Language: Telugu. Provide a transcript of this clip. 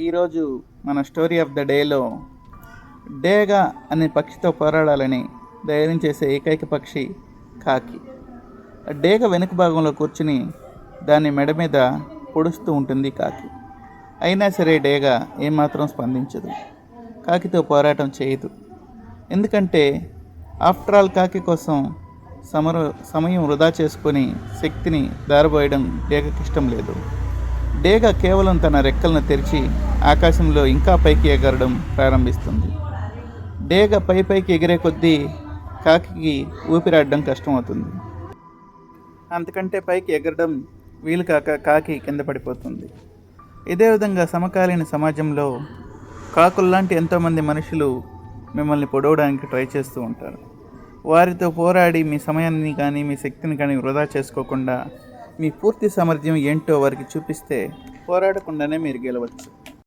ఈరోజు మన స్టోరీ ఆఫ్ ద డేలో డేగా అనే పక్షితో పోరాడాలని ధైర్యం చేసే ఏకైక పక్షి కాకి. డేగ వెనుక భాగంలో కూర్చుని దాని మెడ మీద పొడుస్తూ ఉంటుంది కాకి. అయినా సరే డేగ ఏమాత్రం స్పందించదు, కాకితో పోరాటం చేయదు. ఎందుకంటే ఆఫ్టర్ ఆల్ కాకి కోసం సమయం వృధా చేసుకొని శక్తిని దారబోయడం డేగకి ఇష్టం లేదు. డేగ కేవలం తన రెక్కలను తెరిచి ఆకాశంలో ఇంకా పైకి ఎగరడం ప్రారంభిస్తుంది. డేగ పైకి ఎగిరే కొద్దీ కాకి ఊపిరాడడం కష్టమవుతుంది. అంతకంటే పైకి ఎగరడం వీలు కాక కాకి కింద పడిపోతుంది. ఇదే విధంగా సమకాలీన సమాజంలో కాకుల్లాంటి ఎంతోమంది మనుషులు మిమ్మల్ని పొడవడానికి ట్రై చేస్తూ ఉంటారు. వారితో పోరాడి మీ సమయాన్ని కానీ మీ శక్తిని కానీ వృధా చేసుకోకుండా మీ పూర్తి సామర్థ్యం ఏంటో వారికి చూపిస్తే పోరాడకుండానే మీరు గెలవచ్చు.